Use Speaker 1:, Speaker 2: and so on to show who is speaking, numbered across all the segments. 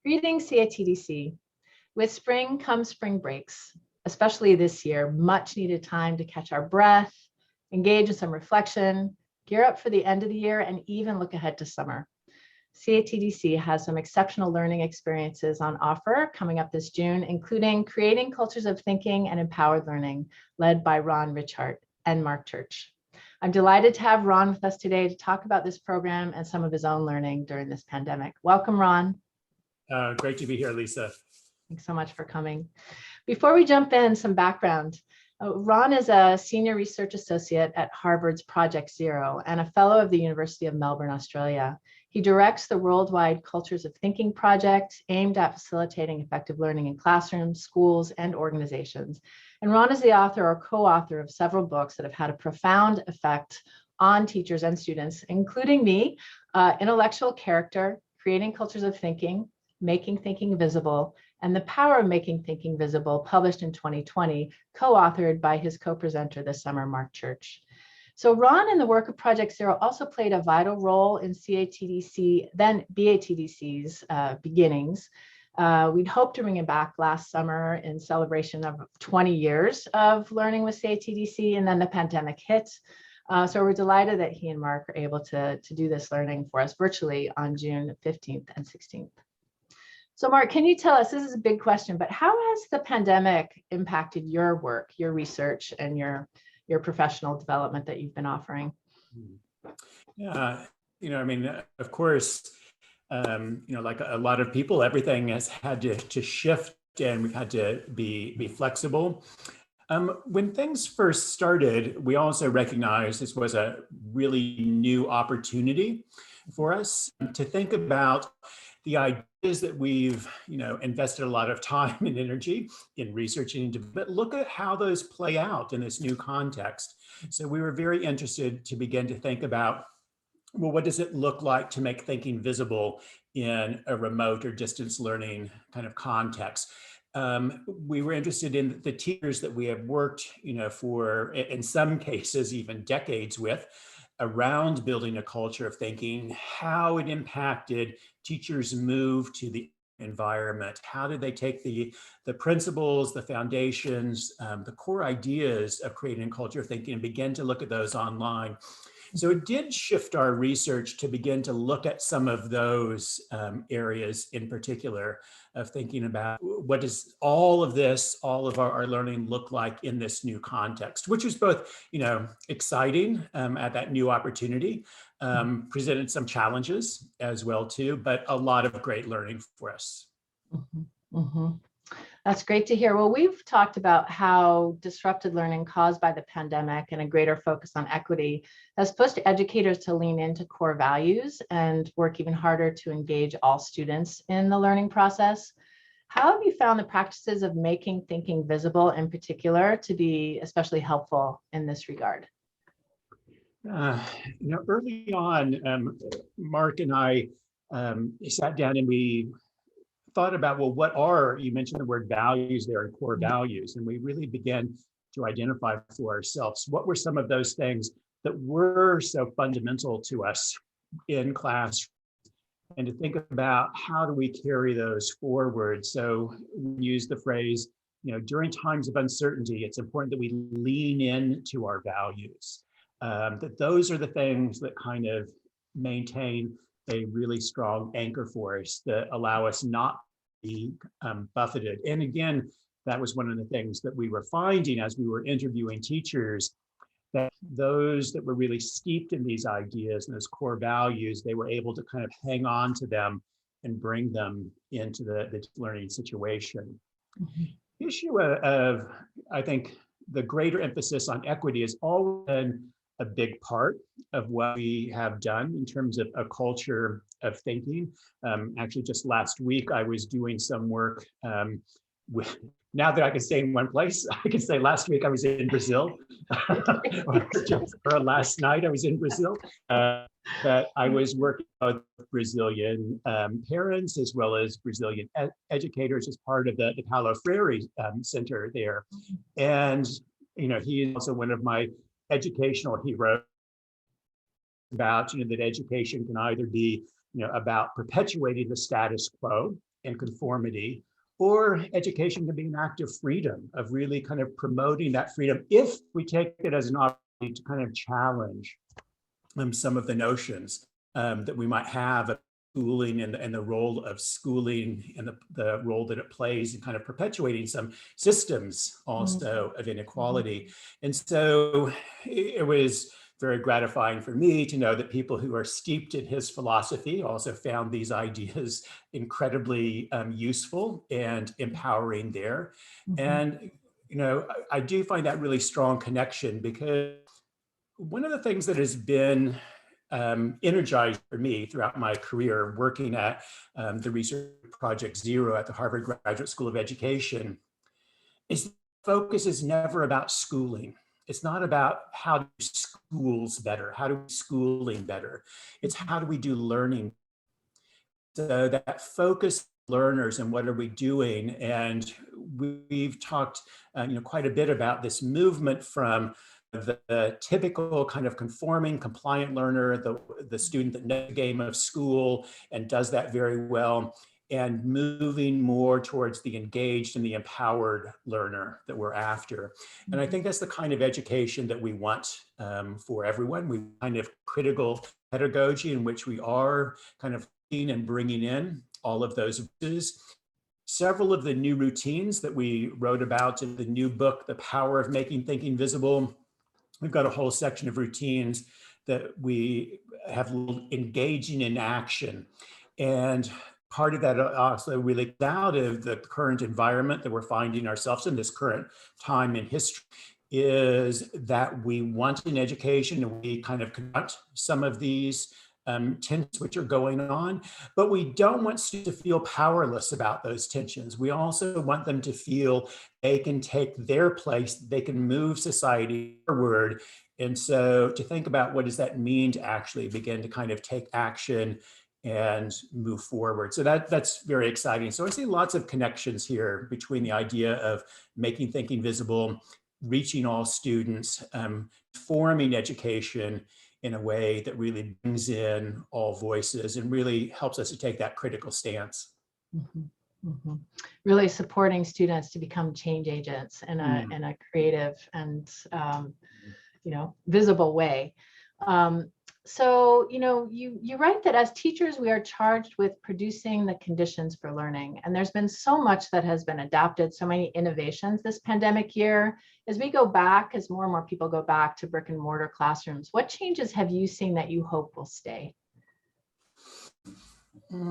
Speaker 1: Greetings, CATDC. With spring comes spring breaks, especially this year, much needed time to catch our breath, engage in some reflection, gear up for the end of the year, and even look ahead to summer. CATDC has some exceptional learning experiences on offer coming up this June, including Creating Cultures of Thinking and Empowered Learning, led by Ron Ritchhart and Mark Church. I'm delighted to have Ron with us today to talk about this program and some of his own learning during this pandemic. Welcome, Ron.
Speaker 2: Great to be here, Lisa.
Speaker 1: Thanks so much for coming. Before we jump in, some background. Ron is a senior research associate at Harvard's Project Zero and a fellow of the University of Melbourne, Australia. He directs the worldwide Cultures of Thinking project aimed at facilitating effective learning in classrooms, schools, and organizations. And Ron is the author or co-author of several books that have had a profound effect on teachers and students, including me, Intellectual Character, Creating Cultures of Thinking, Making Thinking Visible, and The Power of Making Thinking Visible, published in 2020, co-authored by his co-presenter this summer, Mark Church. So Ron and the work of Project Zero also played a vital role in CATDC, then BATDC's beginnings. We'd hoped to bring him back last summer in celebration of 20 years of learning with CATDC, and then the pandemic hit. So we're delighted that he and Mark are able to do this learning for us virtually on June 15th and 16th. So Mark, can you tell us, this is a big question, but how has the pandemic impacted your work, your research, and your professional development that you've been offering?
Speaker 2: Yeah, of course, like a lot of people, everything has had to shift, and we've had to be flexible. When things first started, we also recognized this was a really new opportunity for us to think about the ideas that we've, invested a lot of time and energy in researching into, but look at how those play out in this new context. So we were very interested to begin to think about, well, what does it look like to make thinking visible in a remote or distance learning kind of context? We were interested in the teachers that we have worked, for, in some cases, even decades with, around building a culture of thinking, how it impacted teachers' move to the environment. How did they take the principles, the foundations, the core ideas of creating a culture of thinking and begin to look at those online? So it did shift our research to begin to look at some of those areas in particular of thinking about what does all of this, all of our learning look like in this new context, which was both, exciting at that new opportunity, presented some challenges as well too, but a lot of great learning for us.
Speaker 1: Mm-hmm. Mm-hmm. That's great to hear. Well, we've talked about how disrupted learning caused by the pandemic and a greater focus on equity has pushed educators to lean into core values and work even harder to engage all students in the learning process. How have you found the practices of making thinking visible in particular to be especially helpful in this regard?
Speaker 2: Early on, Mark and I sat down and we thought about, well, you mentioned the word values there, and core values, and we really began to identify for ourselves what were some of those things that were so fundamental to us in class, and to think about how do we carry those forward. So we use the phrase, during times of uncertainty, it's important that we lean into our values, that those are the things that kind of maintain a really strong anchor for us that allow us not to be buffeted. And again, that was one of the things that we were finding as we were interviewing teachers, that those that were really steeped in these ideas and those core values, they were able to kind of hang on to them and bring them into the learning situation. Mm-hmm. The issue of, I think, the greater emphasis on equity has always been a big part of what we have done in terms of a culture of thinking. Actually, just last week, I was doing some work with, now that I can stay in one place, I can say last week I was in Brazil, or last night I was in Brazil. But I was working with Brazilian parents as well as Brazilian educators as part of the Paulo Freire Center there. And, he is also one of my educational heroes, about that education can either be about perpetuating the status quo and conformity, or education can be an act of freedom, of really kind of promoting that freedom if we take it as an opportunity to kind of challenge some of the notions that we might have of schooling and the role of schooling and the role that it plays in kind of perpetuating some systems also of inequality. And so it was very gratifying for me to know that people who are steeped in his philosophy also found these ideas incredibly useful and empowering there. And, you know, I do find that really strong connection, because one of the things that has been energized for me throughout my career working at the Research Project Zero at the Harvard Graduate School of Education is the focus is never about schooling. It's not about how to do schools better, how to do schooling better. It's how do we do learning. So that focus learners and what are we doing? And we've talked quite a bit about this movement from the typical kind of conforming, compliant learner, the student that knows the game of school and does that very well, and moving more towards the engaged and the empowered learner that we're after. And I think that's the kind of education that we want for everyone. We kind of critical pedagogy in which we are kind of and bringing in all of those voices. Several of the new routines that we wrote about in the new book, The Power of Making Thinking Visible, we've got a whole section of routines that we have engaging in action. And part of that also really out of the current environment that we're finding ourselves in, this current time in history, is that we want an education and we kind of confront some of these tensions which are going on, but we don't want students to feel powerless about those tensions. We also want them to feel they can take their place, they can move society forward. And so to think about what does that mean to actually begin to kind of take action and move forward. So that's very exciting. So I see lots of connections here between the idea of making thinking visible, reaching all students, forming education in a way that really brings in all voices and really helps us to take that critical stance.
Speaker 1: Really supporting students to become change agents in a creative and visible way. So, you write that as teachers, we are charged with producing the conditions for learning. And there's been so much that has been adapted, so many innovations this pandemic year. As we go back, as more and more people go back to brick and mortar classrooms, what changes have you seen that you hope will stay?
Speaker 2: I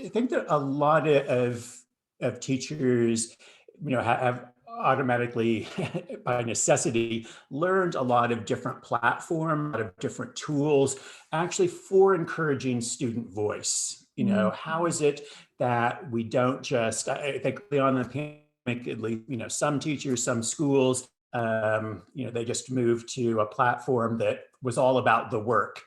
Speaker 2: think that a lot of teachers, have automatically, by necessity, learned a lot of different platforms, a lot of different tools, actually for encouraging student voice. How is it that we don't just, I think on the pandemic, at least, some teachers, some schools, they just moved to a platform that was all about the work.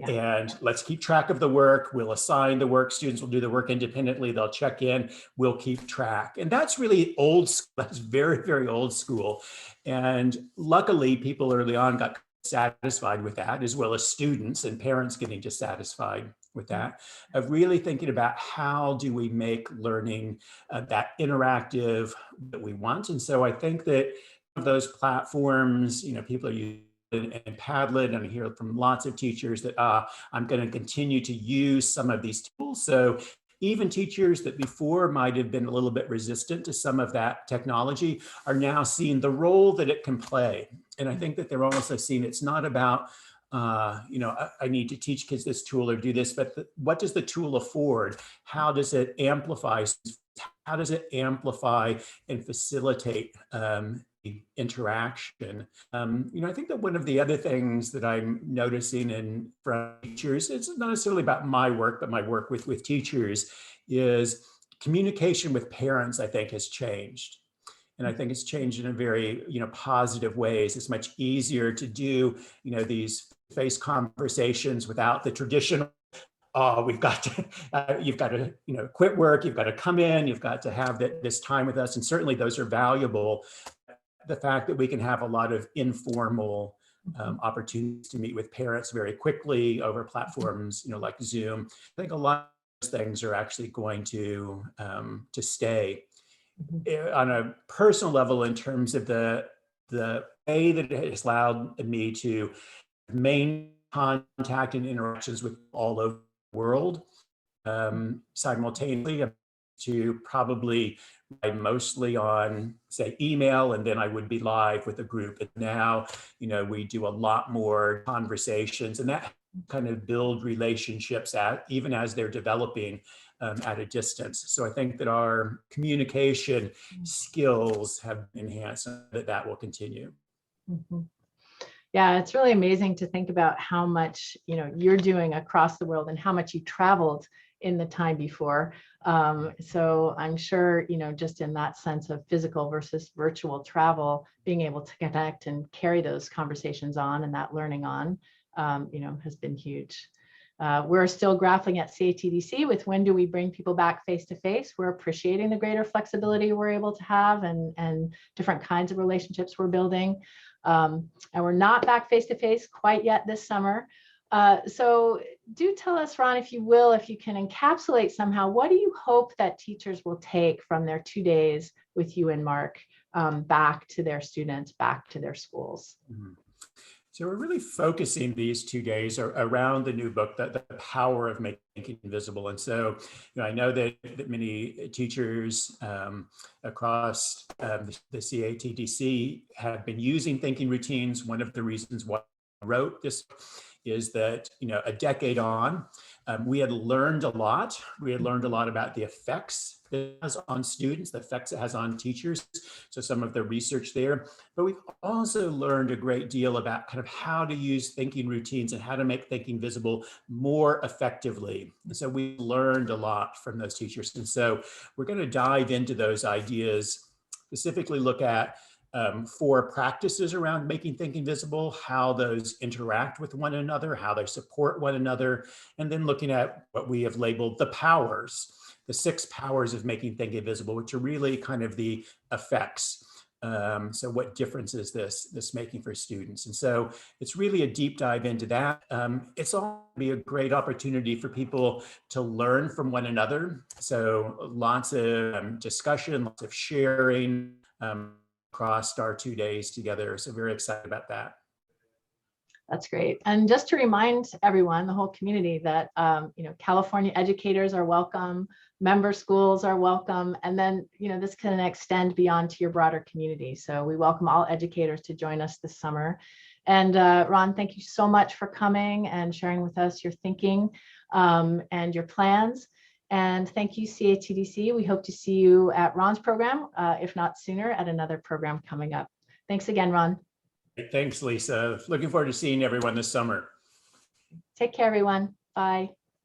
Speaker 2: And let's keep track of the work. We'll assign the work. Students will do the work independently. They'll check in. We'll keep track. And that's really old school. That's very, very old school. And luckily, people early on got satisfied with that, as well as students and parents getting dissatisfied with that, of really thinking about how do we make learning that interactive that we want. And so I think that those platforms, people are using and Padlet, and I hear from lots of teachers that I'm going to continue to use some of these tools. So even teachers that before might have been a little bit resistant to some of that technology are now seeing the role that it can play. And I think that they're also seeing it's not about, I need to teach kids this tool or do this, but what does the tool afford? How does it amplify? How does it amplify and facilitate interaction? I think that one of the other things that I'm noticing in from teachers, it's not necessarily about my work, but my work with teachers, is communication with parents, I think, has changed. And I think it's changed in a very, positive ways. It's much easier to do, these face conversations without the traditional, you've got to, quit work, you've got to come in, you've got to have this time with us. And certainly those are valuable. The fact that we can have a lot of informal opportunities to meet with parents very quickly over platforms, like Zoom. I think a lot of those things are actually going to stay. On a personal level, in terms of the way that it has allowed me to maintain contact and interactions with all over the world simultaneously, to probably rely mostly on, say, email, and then I would be live with a group. And now, we do a lot more conversations, and that kind of build relationships even as they're developing at a distance. So I think that our communication skills have enhanced, and that will continue.
Speaker 1: Mm-hmm. Yeah, it's really amazing to think about how much you're doing across the world and how much you traveled in the time before. So I'm sure, just in that sense of physical versus virtual travel, being able to connect and carry those conversations on and that learning on, has been huge. We're still grappling at CATDC with when do we bring people back face to face. We're appreciating the greater flexibility we're able to have and different kinds of relationships we're building. And we're not back face to face quite yet this summer. So do tell us, Ron, if you will, if you can encapsulate somehow, what do you hope that teachers will take from their 2 days with you and Mark back to their students, back to their schools?
Speaker 2: Mm-hmm. So we're really focusing these 2 days around the new book, the power of making thinking invisible. And so, I know that many teachers across the CATDC have been using thinking routines. One of the reasons why I wrote this is that, a decade on, we had learned a lot. We had learned a lot about the effects it has on students, the effects it has on teachers. So some of the research there, but we've also learned a great deal about kind of how to use thinking routines and how to make thinking visible more effectively. And so we learned a lot from those teachers. And so we're going to dive into those ideas, specifically look at 4 practices around making thinking visible, how those interact with one another, how they support one another, and then looking at what we have labeled the powers, the 6 powers of making thinking visible, which are really kind of the effects. So what difference is this making for students? And so it's really a deep dive into that. It's all be a great opportunity for people to learn from one another. So lots of discussion, lots of sharing across our 2 days together. So very excited about that.
Speaker 1: That's great. And just to remind everyone, the whole community, that California educators are welcome, member schools are welcome, and then this can extend beyond to your broader community. So we welcome all educators to join us this summer. And Ron, thank you so much for coming and sharing with us your thinking and your plans. And thank you, CATDC. We hope to see you at Ron's program, if not sooner, at another program coming up. Thanks again, Ron.
Speaker 2: Thanks, Lisa. Looking forward to seeing everyone this summer.
Speaker 1: Take care, everyone. Bye.